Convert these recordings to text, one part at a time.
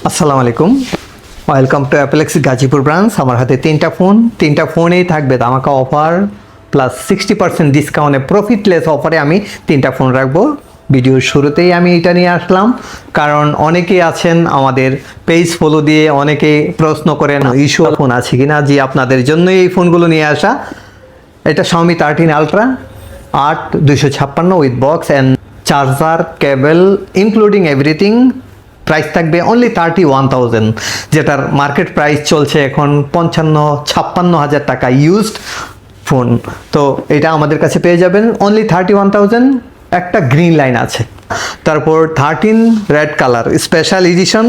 আসসালামু আলাইকুম, welcome to অ্যাপেলেক্স Gazipur branch. আমার হাতে তিনটা ফোনেই থাকবে ধামাকা অফার প্লাস 60% ডিসকাউন্টে প্রফিটলেস অফারে আমি তিনটা ফোন রাখবো। ভিডিওর শুরুতেই আমি এটা নিয়ে আসলাম কারণ অনেকেই আছেন আমাদের পেজ ফলো দিয়ে অনেকেই প্রশ্ন করেন ইস্যু ফোন আছে কিনা। জি, আপনাদের জন্যই এই ফোনগুলো নিয়ে আসা। এটা Xiaomi 13 Ultra 8 256 with box and charger cable including everything. Price থাকবে অনলি 31,000, যেটার মার্কেট প্রাইস চলছে এখন 55-56 হাজার টাকা ইউজড ফোন। তো এটা আমাদের কাছে পেয়ে যাবেন অনলি 31,000। একটা গ্রিন লাইন আছে, তারপর 13 রেড কালার স্পেশাল এডিশন।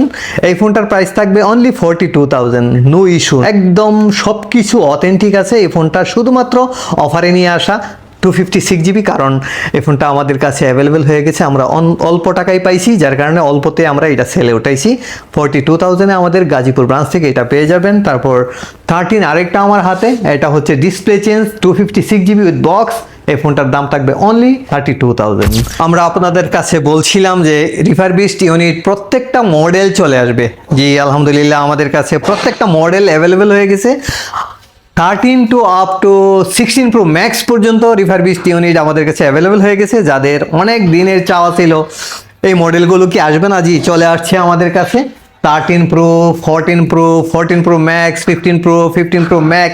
এই ফোনটার প্রাইস থাকবে অনলি 42,000। নো ইস্যু, একদম সব কিছু অথেন্টিক আছে। এই ফোনটা শুধুমাত্র অফারে নিয়ে আসা 256 GB, কারণ এই ফোনটা আমাদের কাছে অ্যাভেলেবেল হয়ে গেছে। আমরা অল্প টাকায় পাইছি, যার কারণে অল্পতে আমরা এটা সেলে উঠাইছি। 42,000-এ আমাদের গাজীপুর ব্রাঞ্চ থেকে এটা পেয়ে যাবেন। তারপর 13 আরেকটা আমার হাতে, এটা হচ্ছে display change 256 GB with box. এই ফোনটার দাম থাকবে অনলি 32,000। আমরা আপনাদের কাছে বলছিলাম যে রিফারবিশড ইউনিট প্রত্যেকটা মডেল চলে আসবে। জি আলহামদুলিল্লাহ, আমাদের কাছে প্রত্যেকটা মডেল অ্যাভেলেবেল হয়ে গেছে। 13 to up to 16 Pro Max পর্যন্ত রিফারবিশড ইউনিট আমাদের কাছে অ্যাভেলেবেল হয়ে গেছে। যাদের অনেক দিনের চাওয়া ছিল এই মডেলগুলো কি আসবে না, জি চলে আসছে আমাদের কাছে। 13 Pro, 14 Pro, 14 Pro Max, 15 Pro, 15 Pro Max,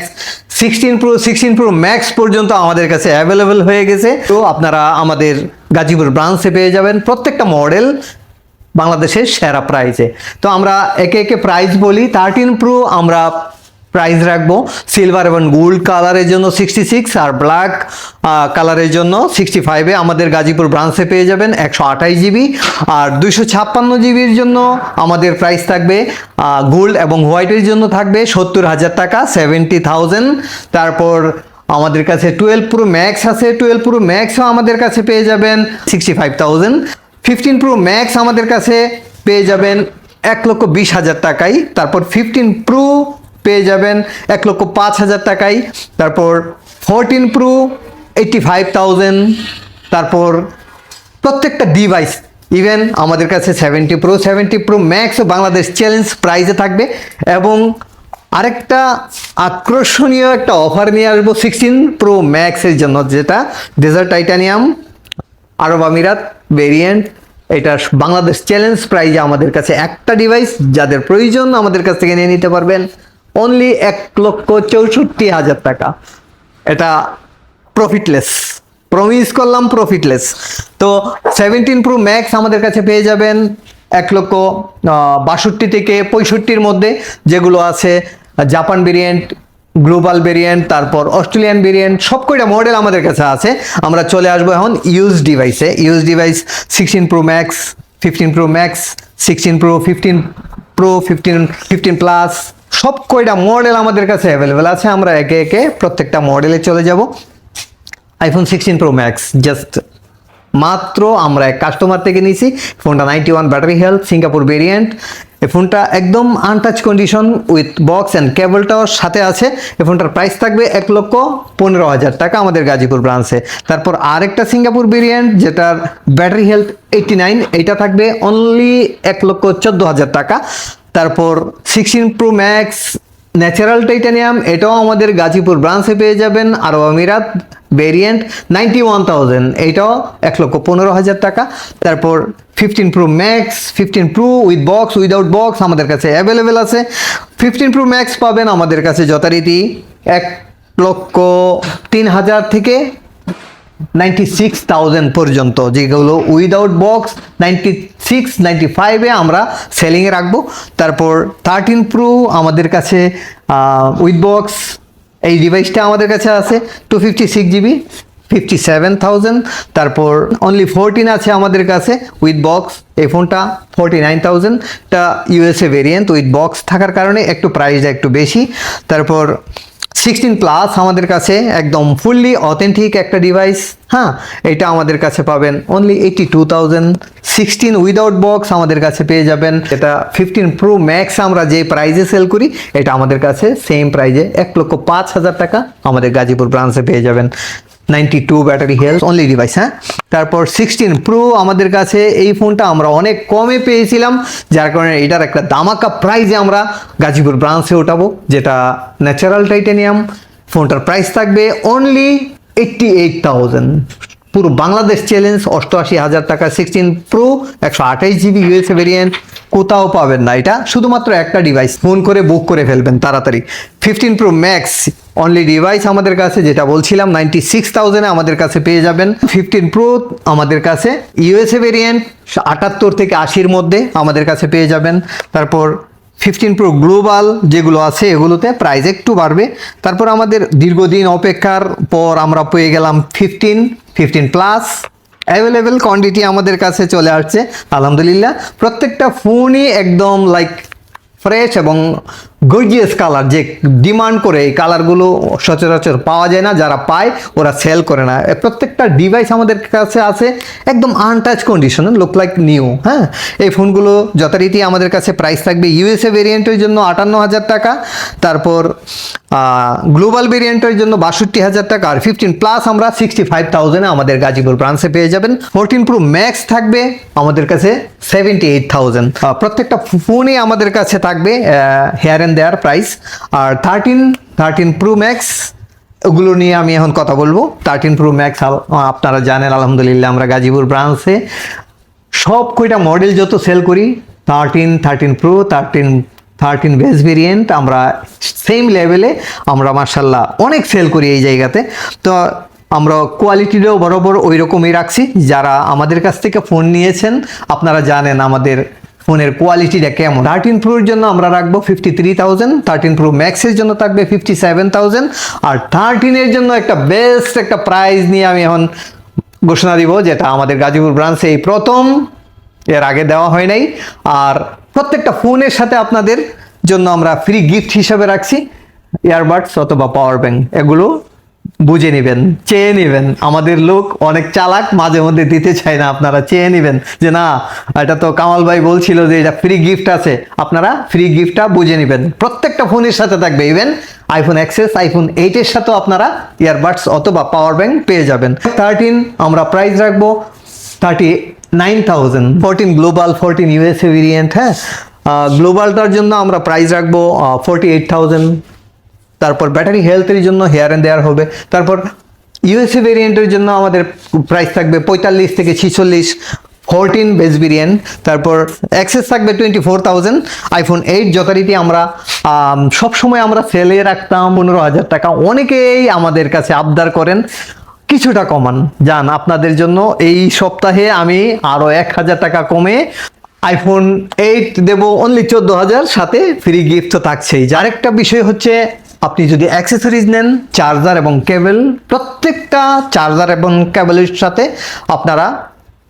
16 Pro Max পর্যন্ত আমাদের কাছে অ্যাভেলেবেল হয়ে গেছে। তো আপনারা আমাদের গাজীপুর ব্রাঞ্চে পেয়ে যাবেন প্রত্যেকটা মডেল বাংলাদেশের সেরা প্রাইসে। তো আমরা একে একে প্রাইস বলি। 13 Pro আমরা প্রাইস রাখবো সিলভার এবং গোল্ড কালারের জন্য 66 আর ব্ল্যাক কালারের জন্য 65-এ আমাদের গাজীপুর ব্রাঞ্চে পেয়ে যাবেন 128 GB। আর 256 GBর জন্য আমাদের প্রাইস থাকবে গোল্ড এবং হোয়াইটের জন্য থাকবে 70,000 টাকা, 70,000। তারপর আমাদের কাছে 12 Pro Max আছে, 12 Pro Maxও আমাদের কাছে পেয়ে যাবেন 65,000। 15 Pro Max আমাদের কাছে পেয়ে যাবেন 1,20,000 টাকায়। তারপর 15 Pro পেয়ে যাবেন 1,05,000 টাকায়। তারপর 14 Pro 85,000। তারপর প্রত্যেকটা ডিভাইস ইভেন আমাদের কাছে 70 Pro Max ও বাংলাদেশ চ্যালেঞ্জ প্রাইজে থাকবে। এবং আরেকটা আকর্ষণীয় একটা অফার নিয়ে আসবো 16 Pro Max এর জন্য, যেটা ডেজার্ট টাইটানিয়াম আরব আমিরাত ভেরিয়েন্ট। এটা বাংলাদেশ চ্যালেঞ্জ প্রাইজে আমাদের কাছে একটা ডিভাইস, যাদের প্রয়োজন আমাদের কাছ থেকে নিয়ে নিতে পারবেন অনলি 1,64,000 টাকা। এটা প্রফিটলেস, প্রমিস করলাম প্রফিটলেস। তো 17 Pro Max আমাদের কাছে পেয়ে যাবেন 1,62,000 থেকে 65,000-এর মধ্যে, যেগুলো আছে জাপান ভেরিয়েন্ট, গ্লোবাল ভেরিয়েন্ট, তারপর অস্ট্রেলিয়ান ভেরিয়েন্ট, সব কয়টা মডেল আমাদের কাছে আছে। আমরা চলে আসবো এখন ইউজ ডিভাইসে। Use device 16 Pro Max, 15 Pro Max, 16 Pro, 15 Pro, 15 Plus, সব কয়টা মডেল আমাদের কাছে অ্যাভেলেবেল আছে। আমরা একে একে প্রত্যেকটা মডেলে চলে যাব। iPhone 16 Pro Max জাস্ট মাত্র আমরা এক কাস্টমার থেকে নিয়েছি। ফোনটা 91 ব্যাটারি হেলথ, সিঙ্গাপুর ভেরিয়েন্ট। এই ফোনটা একদম untouch condition with box and কেবলটাও সাথে আছে। এই ফোনটার প্রাইস থাকবে 1,15,000 টাকা আমাদের গাজীপুর ব্রাঞ্চে। তারপর আরেকটা সিঙ্গাপুর ভেরিয়েন্ট যেটার ব্যাটারি হেলথ 89, এটা থাকবে অনলি 1,14,000 টাকা। তারপর 16 Pro Max ন্যাচারাল টাইটানিয়াম, এটাও আমাদের গাজীপুর ব্রাঞ্চে পেয়ে যাবেন আরব আমিরাত ভেরিয়েন্ট 91,000, এইটাও 1,15,000 টাকা। তারপর 15 Pro Max, 15 Pro with box without box আমাদের কাছে অ্যাভেলেবেল আছে। 15 Pro Max পাবেন আমাদের কাছে যথারীতি 1,03,000 থেকে 96,000 পর্যন্ত, যেগুলো উইদাউট বক্স 96-95-এ আমরা সেলিংয়ে রাখবো। তারপর 13 Pro আমাদের কাছে উইথ বক্স, এই ডিভাইসটা আমাদের কাছে আছে 256 GB, 57,000। তারপর অনলি 14 আছে আমাদের কাছে উইথ বক্স, এই ফোনটা 49,000। টা ইউএসএ ভেরিয়েন্ট উইথ বক্স থাকার কারণে একটু প্রাইসটা একটু বেশি। তারপর 16 Plus আমাদের কাছে একদম ফুললি অথেন্টিক একটা ডিভাইস। হ্যাঁ, এটা আমাদের কাছে পাবেন অনলি 82,000। 16 উইদাউট বক্স আমাদের কাছে পেয়ে যাবেন। এটা 15 Pro Max আমরা যে প্রাইজে সেল করি, এটা আমাদের কাছে সেম প্রাইজে 1,05,000 টাকা আমাদের গাজীপুর ব্রাঞ্চে পেয়ে যাবেন। 92 ব্যাটারি হেলথ অনলি ডিভাইস, হ্যাঁ। তারপর 16 প্রো আমাদের কাছে এই ফোনটা আমরা অনেক কমে পেয়েছিলাম, যার কারণে এটার একটা দামাকা প্রাইজে আমরা গাজীপুর ব্রাঞ্চে ওঠাবো, যেটা ন্যাচারাল টাইটানিয়াম। ফোনটার প্রাইস থাকবে অনলি 88,000। পুরো বাংলাদেশ চ্যালেঞ্জ, 88,000 টাকা 16 প্রো 128 GB ইউএসএ ভেরিয়েন্ট, কোথাও পাবেন না। এটা শুধুমাত্র একটা ডিভাইস, ফোন করে বুক করে ফেলবেন তাড়াতাড়ি। 15 প্রো ম্যাক্স অনলি ডিভাইস আমাদের কাছে, যেটা বলছিলাম 96,000-এ আমাদের কাছে পেয়ে যাবেন। 15 প্রো আমাদের কাছে ইউএসএ ভেরিয়েন্ট 78 থেকে 80-র মধ্যে আমাদের কাছে পেয়ে যাবেন। তারপর 15 প্রো গ্লোবাল যেগুলো আছে এগুলোতে প্রাইস একটু বাড়বে। তারপর আমাদের দীর্ঘদিন অপেক্ষার পর আমরা পেয়ে গেলাম 15 প্লাস অ্যাভেলেবেল কোয়ান্টিটি আমাদের কাছে চলে আসছে আলহামদুলিল্লাহ। প্রত্যেকটা ফোনই একদম লাইক ফ্রেশ এবং গর্জিয়াস কালার, যে ডিমান্ড করে এই কালারগুলো সচরাচর পাওয়া যায় না, যারা পায় ওরা সেল করে না। প্রত্যেকটা ডিভাইস আমাদের কাছে আছে একদম আনটাচ কন্ডিশনে, লুক লাইক নিউ, হ্যাঁ। এই ফোনগুলো যথারীতি আমাদের কাছে প্রাইস থাকবে ইউএসএ ভেরিয়েন্টের জন্য 58,000 টাকা, তারপর গ্লোবাল ভেরিয়েন্টের জন্য 62,000 টাকা, আর 15 প্লাস আমরা 65,000-এ আমাদের গাজীপুর ব্রাঞ্চে পেয়ে যাবেন। 14 প্রো ম্যাক্স থাকবে আমাদের কাছে 78,000। প্রত্যেকটা ফোনে আমাদের কাছে থাকবে হেয়ার অ্যান্ড দেয়ার প্রাইস। আর 13 প্রো ম্যাক্স ওগুলো নিয়ে আমি এখন কথা বলবো। 13 প্রো ম্যাক্স আপনারা জানেন আলহামদুলিল্লাহ আমরা গাজীপুর ব্রাঞ্চে সব কয়টা মডেল যত সেল করি, 13 প্রো 13 বেস ভেরিয়েন্ট আমরা সেম লেভেলে আমরা মার্শাল্লাহ অনেক সেল করি এই জায়গাতে। তো আমরা কোয়ালিটিটাও বরাবর ওই রকমই রাখছি। যারা আমাদের কাছ থেকে ফোন নিয়েছেন আপনারা জানেন আমাদের ফোনের কোয়ালিটিটা কেমন। 13 প্রোর জন্য আমরা রাখবো 53,000, 13 প্রো ম্যাক্সের জন্য থাকবে 57,000, আর 13-এর জন্য একটা বেস্ট একটা প্রাইস নিয়ে আমি এখন ঘোষণা দিব, যেটা আমাদের গাজীপুর ব্রাঞ্চে এই প্রথম, এর আগে দেওয়া হয় নাই। আর প্রত্যেকটা ফোনের সাথে আপনাদের জন্য আমরা ফ্রি গিফট হিসাবে রাখছি ইয়ারবাডস অথবা পাওয়ার ব্যাংক। এগুলো বুঝে নেবেন, চেয়ে নেবেন। আমাদের লোক অনেক চালাক, মাঝে মধ্যে দিতে চায় না, আপনারা চেয়ে নেবেন যে না এটা তো কামাল ভাই বলছিল যে এটা ফ্রি গিফট আছে, আপনারা ফ্রি গিফটটা বুঝে নেবেন। প্রত্যেকটা ফোনের সাথে থাকবে, ইভেন আইফোন এক্সএস, আইফোন 8-এর সাথেও আপনারা ইয়ারবাডস অথবা পাওয়ার ব্যাংক পেয়ে যাবেন। 13 আমরা প্রাইস রাখবো 39,000। 14 গ্লোবাল 14 ইউএসএ ভেরিয়েন্ট, হ্যাঁ। গ্লোবালটার জন্য আমরা প্রাইস রাখবো 48,000। তারপর ব্যাটারি হেলথের জন্য হেয়ার অ্যান্ড দেয়ার হবে। তারপর ইউএসএ ভেরিয়েন্টের জন্য আমাদের প্রাইস থাকবে 45 থেকে 46, 14 বেস ভেরিয়েন্ট। তারপর অ্যাক্সেস থাকবে 24,000। আইফোন 8 যথারীতি আমরা সবসময় আমরা সেলে রাখতাম 15,000 টাকা। অনেকেই আমাদের কাছে আবদার করেন কিছুটা কমান, যান আপনাদের জন্য এই সপ্তাহে আমি আরও 1,000 টাকা কমে আইফোন 8 দেবো অনলি 14,000, সাথে ফ্রি গিফট তো থাকছেই। আরেকটা বিষয় হচ্ছে আপনি যদি অ্যাক্সেসরিজ নেন, চার্জার এবং কেবল, প্রত্যেকটা চার্জার এবং কেবলের সাথে আপনারা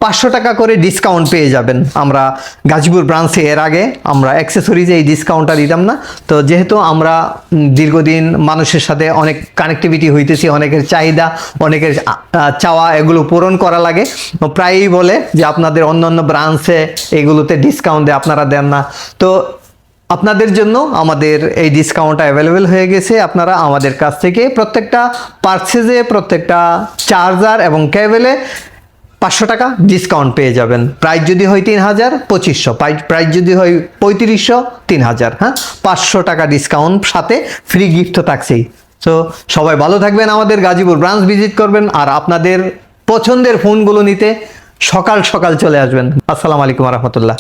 500 টাকা করে ডিসকাউন্ট পেয়ে যাবেন। আমরা গাজীপুর ব্রাঞ্চে এর আগে আমরা অ্যাক্সেসরিজে এই ডিসকাউন্টটা দিতাম না। তো যেহেতু আমরা দীর্ঘদিন মানুষের সাথে অনেক কানেক্টিভিটি হইতেছি, অনেকের চাহিদা, অনেকের চাওয়া এগুলো পূরণ করা লাগে, প্রায়ই বলে যে আপনাদের অন্য অন্য ব্রাঞ্চে এগুলোতে ডিসকাউন্ট দেয়, আপনারা দেন না। তো আপনাদের জন্য আমাদের এই ডিসকাউন্টটা অ্যাভেলেবেল হয়ে গেছে। আপনারা আমাদের কাছ থেকে প্রত্যেকটা পারচেজে, প্রত্যেকটা চার্জার এবং কেবলে 500 টাকা ডিসকাউন্ট পেয়ে যাবেন। প্রাইস যদি হয় 3,000 2500, প্রাইস যদি হয় 3500 3000, হ্যাঁ। 500 টাকা ডিসকাউন্ট, সাথে ফ্রি গিফট তো থাকছেই। তো সবাই ভালো থাকবেন, আমাদের গাজীপুর ব্রাঞ্চ ভিজিট করবেন, আর আপনাদের পছন্দের ফোনগুলো নিতে সকাল সকাল চলে আসবেন। আসসালামু আলাইকুম রহমতুল্লাহ।